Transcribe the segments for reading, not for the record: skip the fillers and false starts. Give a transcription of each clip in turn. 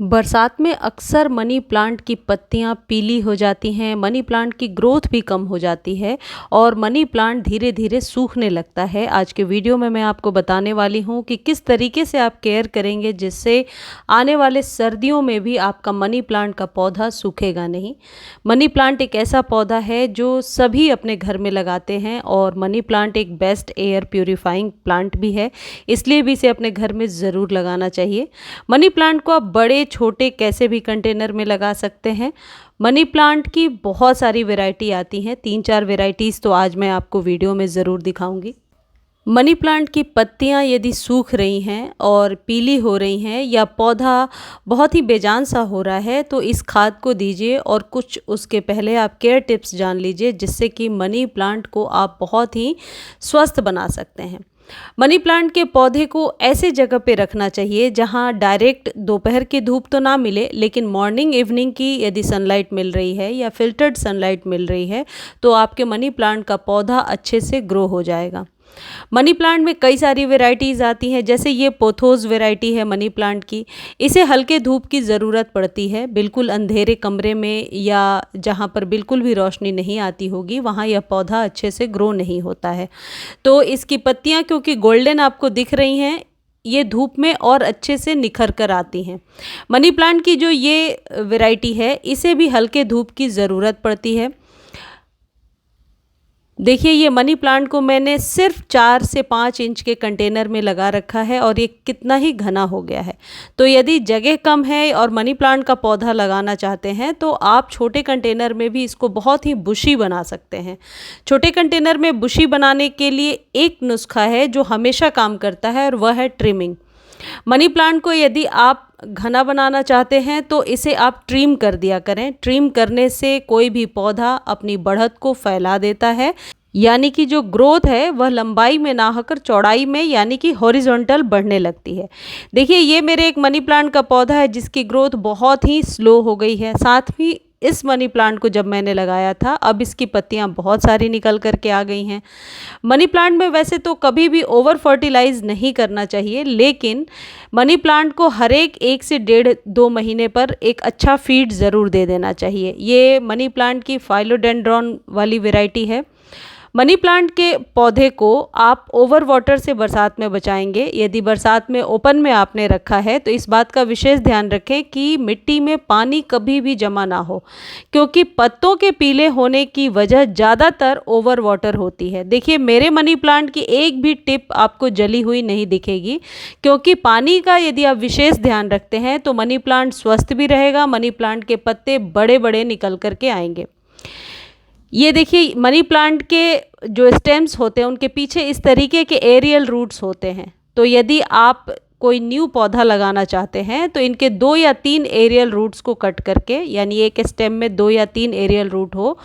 बरसात में अक्सर मनी प्लांट की पत्तियां पीली हो जाती हैं, मनी प्लांट की ग्रोथ भी कम हो जाती है और मनी प्लांट धीरे धीरे सूखने लगता है। आज के वीडियो में मैं आपको बताने वाली हूं कि किस तरीके से आप केयर करेंगे जिससे आने वाले सर्दियों में भी आपका मनी प्लांट का पौधा सूखेगा नहीं। मनी प्लांट एक ऐसा पौधा है जो सभी अपने घर में लगाते हैं और मनी प्लांट एक बेस्ट एयर प्यूरिफाइंग प्लांट भी है, इसलिए भी इसे अपने घर में ज़रूर लगाना चाहिए। मनी प्लांट को आप बड़े छोटे कैसे भी कंटेनर में लगा सकते हैं। मनी प्लांट की बहुत सारी वैरायटी आती हैं, 3-4 वैरायटीज़ तो आज मैं आपको वीडियो में ज़रूर दिखाऊंगी। मनी प्लांट की पत्तियां यदि सूख रही हैं और पीली हो रही हैं या पौधा बहुत ही बेजान सा हो रहा है तो इस खाद को दीजिए और कुछ उसके पहले आप केयर टिप्स जान लीजिए जिससे कि मनी प्लांट को आप बहुत ही स्वस्थ बना सकते हैं। मनी प्लांट के पौधे को ऐसे जगह पे रखना चाहिए जहां डायरेक्ट दोपहर की धूप तो ना मिले, लेकिन मॉर्निंग इवनिंग की यदि सनलाइट मिल रही है या फिल्टर्ड सनलाइट मिल रही है तो आपके मनी प्लांट का पौधा अच्छे से ग्रो हो जाएगा। मनी प्लांट में कई सारी वैरायटीज़ आती हैं, जैसे ये पोथोस वैरायटी है मनी प्लांट की। इसे हल्के धूप की ज़रूरत पड़ती है, बिल्कुल अंधेरे कमरे में या जहाँ पर बिल्कुल भी रोशनी नहीं आती होगी वहाँ यह पौधा अच्छे से ग्रो नहीं होता है। तो इसकी पत्तियाँ क्योंकि गोल्डन आपको दिख रही हैं, ये धूप में और अच्छे से निखर कर आती हैं। मनी प्लांट की जो ये वैरायटी है इसे भी हल्के धूप की ज़रूरत पड़ती है। देखिए ये मनी प्लांट को मैंने सिर्फ 4 से 5 इंच के कंटेनर में लगा रखा है और ये कितना ही घना हो गया है। तो यदि जगह कम है और मनी प्लांट का पौधा लगाना चाहते हैं तो आप छोटे कंटेनर में भी इसको बहुत ही बुशी बना सकते हैं। छोटे कंटेनर में बुशी बनाने के लिए एक नुस्खा है जो हमेशा काम करता है और वह है ट्रिमिंग। मनी प्लांट को यदि आप घना बनाना चाहते हैं तो इसे आप ट्रिम कर दिया करें। ट्रिम करने से कोई भी पौधा अपनी बढ़त को फैला देता है, यानी कि जो ग्रोथ है वह लंबाई में ना होकर चौड़ाई में यानी कि हॉरिजॉन्टल बढ़ने लगती है। देखिए ये मेरे एक मनी प्लांट का पौधा है जिसकी ग्रोथ बहुत ही स्लो हो गई है। साथ ही इस मनी प्लांट को जब मैंने लगाया था अब इसकी पत्तियां बहुत सारी निकल करके आ गई हैं। मनी प्लांट में वैसे तो कभी भी ओवर फर्टिलाइज नहीं करना चाहिए, लेकिन मनी प्लांट को हर एक से 1.5-2 महीने पर एक अच्छा फीड ज़रूर दे देना चाहिए। ये मनी प्लांट की फाइलोडेंड्रॉन वाली वैरायटी है। मनी प्लांट के पौधे को आप ओवर वाटर से बरसात में बचाएंगे। यदि बरसात में ओपन में आपने रखा है तो इस बात का विशेष ध्यान रखें कि मिट्टी में पानी कभी भी जमा ना हो, क्योंकि पत्तों के पीले होने की वजह ज़्यादातर ओवर वाटर होती है। देखिए मेरे मनी प्लांट की एक भी टिप आपको जली हुई नहीं दिखेगी, क्योंकि पानी का यदि आप विशेष ध्यान रखते हैं तो मनी प्लांट स्वस्थ भी रहेगा, मनी प्लांट के पत्ते बड़े बड़े निकल करके आएंगे। ये देखिए मनी प्लांट के जो स्टेम्स होते हैं उनके पीछे इस तरीके के एरियल रूट्स होते हैं। तो यदि आप कोई न्यू पौधा लगाना चाहते हैं तो इनके 2 या 3 एरियल रूट्स को कट करके, यानी एक स्टेम में 2 या 3 एरियल रूट हो,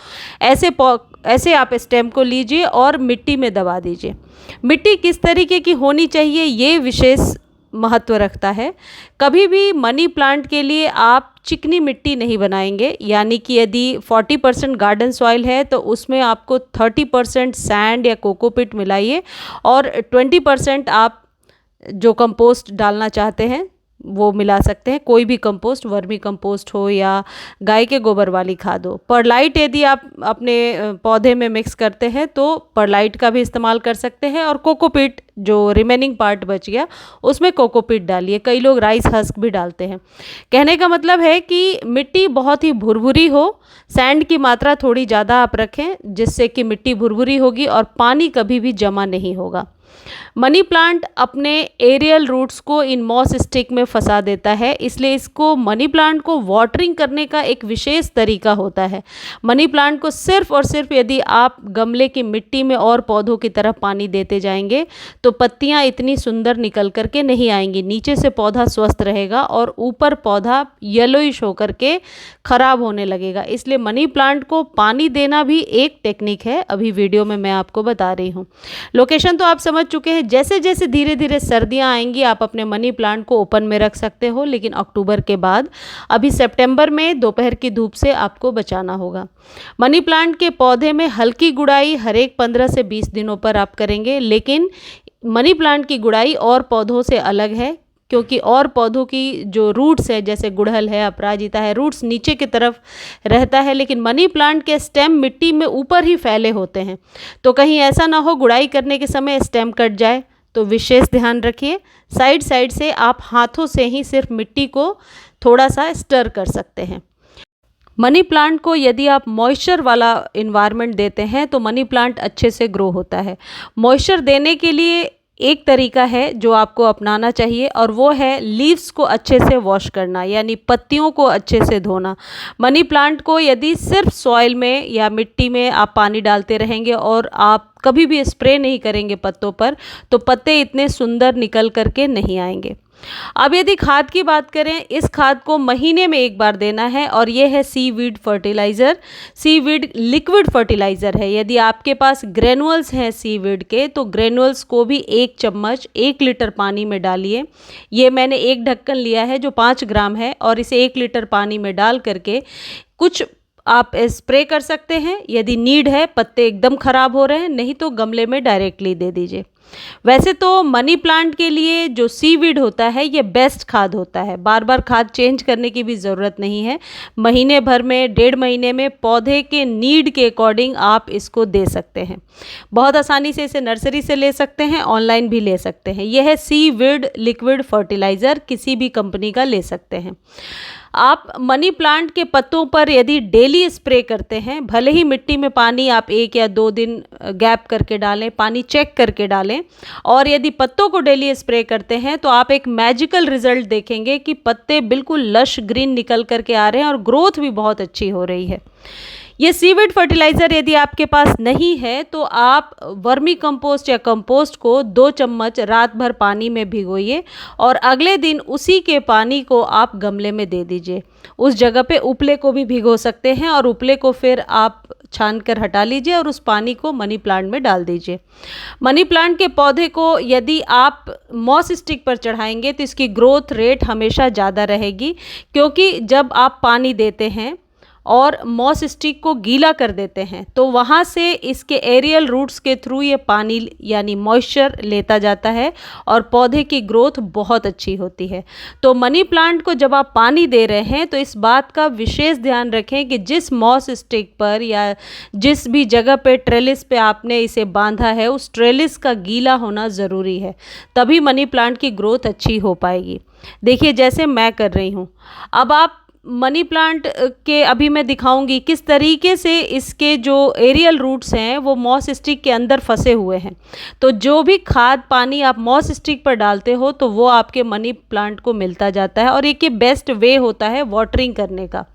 ऐसे आप स्टेम को लीजिए और मिट्टी में दबा दीजिए। मिट्टी किस तरीके की होनी चाहिए ये विशेष महत्व रखता है। कभी भी मनी प्लांट के लिए आप चिकनी मिट्टी नहीं बनाएंगे, यानी कि यदि 40% गार्डन सॉइल है तो उसमें आपको 30% सैंड या कोकोपिट मिलाइए और 20% आप जो कंपोस्ट डालना चाहते हैं वो मिला सकते हैं। कोई भी कंपोस्ट, वर्मी कंपोस्ट हो या गाय के गोबर वाली खाद हो। परलाइट यदि आप अपने पौधे में मिक्स करते हैं तो परलाइट का भी इस्तेमाल कर सकते हैं और कोकोपीट जो रिमेनिंग पार्ट बच गया उसमें कोकोपीट डालिए। कई लोग राइस हस्क भी डालते हैं। कहने का मतलब है कि मिट्टी बहुत ही भुरभुरी हो, सैंड की मात्रा थोड़ी ज़्यादा आप रखें जिससे कि मिट्टी भुरभुरी होगी और पानी कभी भी जमा नहीं होगा। मनी प्लांट अपने एरियल रूट्स को इन मॉस स्टिक में फंसा देता है, इसलिए इसको मनी प्लांट को वाटरिंग करने का एक विशेष तरीका होता है। मनी प्लांट को सिर्फ और सिर्फ यदि आप गमले की मिट्टी में और पौधों की तरह पानी देते जाएंगे तो पत्तियां इतनी सुंदर निकल करके नहीं आएंगी। नीचे से पौधा स्वस्थ रहेगा और ऊपर पौधा येलोइश होकर के खराब होने लगेगा। इसलिए मनी प्लांट को पानी देना भी एक टेक्निक है, अभी वीडियो में मैं आपको बता रही हूँ। लोकेशन तो आप समझ चुके हैं। जैसे जैसे धीरे धीरे सर्दियां आएंगी आप अपने मनी प्लांट को ओपन में रख सकते हो, लेकिन अक्टूबर के बाद, अभी सितंबर में दोपहर की धूप से आपको बचाना होगा। मनी प्लांट के पौधे में हल्की गुड़ाई हर एक 15 से 20 दिनों पर आप करेंगे, लेकिन मनी प्लांट की गुड़ाई और पौधों से अलग है। क्योंकि और पौधों की जो रूट्स है, जैसे गुड़हल है, अपराजिता है, रूट्स नीचे की तरफ रहता है, लेकिन मनी प्लांट के स्टेम मिट्टी में ऊपर ही फैले होते हैं। तो कहीं ऐसा ना हो गुड़ाई करने के समय स्टेम कट जाए, तो विशेष ध्यान रखिए। साइड साइड से आप हाथों से ही सिर्फ मिट्टी को थोड़ा सा स्टर कर सकते हैं। मनी प्लांट को यदि आप मॉइस्चर वाला इन्वायरमेंट देते हैं तो मनी प्लांट अच्छे से ग्रो होता है। मॉइस्चर देने के लिए एक तरीका है जो आपको अपनाना चाहिए, और वो है लीव्स को अच्छे से वॉश करना, यानी पत्तियों को अच्छे से धोना। मनी प्लांट को यदि सिर्फ सॉइल में या मिट्टी में आप पानी डालते रहेंगे और आप कभी भी स्प्रे नहीं करेंगे पत्तों पर, तो पत्ते इतने सुंदर निकल करके नहीं आएंगे। अब यदि खाद की बात करें, इस खाद को महीने में एक बार देना है, और ये है seaweed fertiliser. Seaweed liquid fertiliser है। यदि आपके पास ग्रेनुअल्स हैं सीवीड के, तो ग्रेनुअल्स को भी 1 चम्मच 1 लीटर पानी में डालिए। ये मैंने एक ढक्कन लिया है जो 5 ग्राम है, और इसे 1 लीटर पानी में डाल करके कुछ आप स्प्रे कर सकते हैं यदि नीड है। पत्ते एकदम ख़राब हो रहे हैं, नहीं तो गमले में डायरेक्टली दे दीजिए। वैसे तो मनी प्लांट के लिए जो सीवीड होता है ये बेस्ट खाद होता है। बार बार खाद चेंज करने की भी ज़रूरत नहीं है। महीने भर में, 1.5 महीने में पौधे के नीड के अकॉर्डिंग आप इसको दे सकते हैं। बहुत आसानी से इसे नर्सरी से ले सकते हैं, ऑनलाइन भी ले सकते हैं। यह है सीवीड लिक्विड फर्टिलाइज़र, किसी भी कंपनी का ले सकते हैं। आप मनी प्लांट के पत्तों पर यदि डेली स्प्रे करते हैं, भले ही मिट्टी में पानी आप 1 या 2 दिन गैप करके डालें, पानी चेक करके डालें, और यदि पत्तों को डेली स्प्रे करते हैं, तो आप एक मैजिकल रिजल्ट देखेंगे कि पत्ते बिल्कुल लश ग्रीन निकल करके आ रहे हैं और ग्रोथ भी बहुत अच्छी हो रही है। ये सीवीड फर्टिलाइज़र यदि आपके पास नहीं है, तो आप वर्मी कंपोस्ट या कंपोस्ट को 2 चम्मच रात भर पानी में भिगोइए, और अगले दिन उसी के पानी को आप गमले में दे दीजिए। उस जगह पे उपले को भी भिगो सकते हैं, और उपले को फिर आप छान कर हटा लीजिए और उस पानी को मनी प्लांट में डाल दीजिए। मनी प्लांट के पौधे को यदि आप मॉस स्टिक पर चढ़ाएंगे तो इसकी ग्रोथ रेट हमेशा ज़्यादा रहेगी, क्योंकि जब आप पानी देते हैं और मॉस स्टिक को गीला कर देते हैं, तो वहाँ से इसके एरियल रूट्स के थ्रू ये पानी यानी मॉइस्चर लेता जाता है, और पौधे की ग्रोथ बहुत अच्छी होती है। तो मनी प्लांट को जब आप पानी दे रहे हैं, तो इस बात का विशेष ध्यान रखें कि जिस मॉस स्टिक पर या जिस भी जगह पे ट्रेलिस पे आपने इसे बांधा है, उस ट्रेलिस का गीला होना ज़रूरी है, तभी मनी प्लांट की ग्रोथ अच्छी हो पाएगी। देखिए जैसे मैं कर रही हूँ। अब आप मनी प्लांट के अभी मैं दिखाऊंगी किस तरीके से इसके जो एरियल रूट्स हैं वो मॉस स्टिक के अंदर फंसे हुए हैं। तो जो भी खाद पानी आप मॉस स्टिक पर डालते हो, तो वो आपके मनी प्लांट को मिलता जाता है, और एक ये बेस्ट वे होता है वाटरिंग करने का।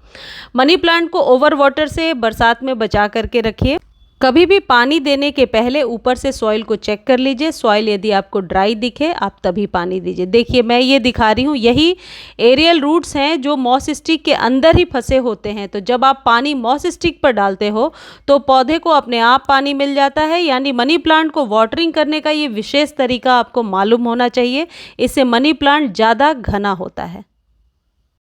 मनी प्लांट को ओवर वाटर से बरसात में बचा करके रखिए। कभी भी पानी देने के पहले ऊपर से सॉइल को चेक कर लीजिए। सॉइल यदि आपको ड्राई दिखे, आप तभी पानी दीजिए। देखिए मैं ये दिखा रही हूँ, यही एरियल रूट्स हैं जो मॉस स्टिक के अंदर ही फंसे होते हैं। तो जब आप पानी मॉस स्टिक पर डालते हो, तो पौधे को अपने आप पानी मिल जाता है। यानी मनी प्लांट को वाटरिंग करने का ये विशेष तरीका आपको मालूम होना चाहिए। इससे मनी प्लांट ज़्यादा घना होता है।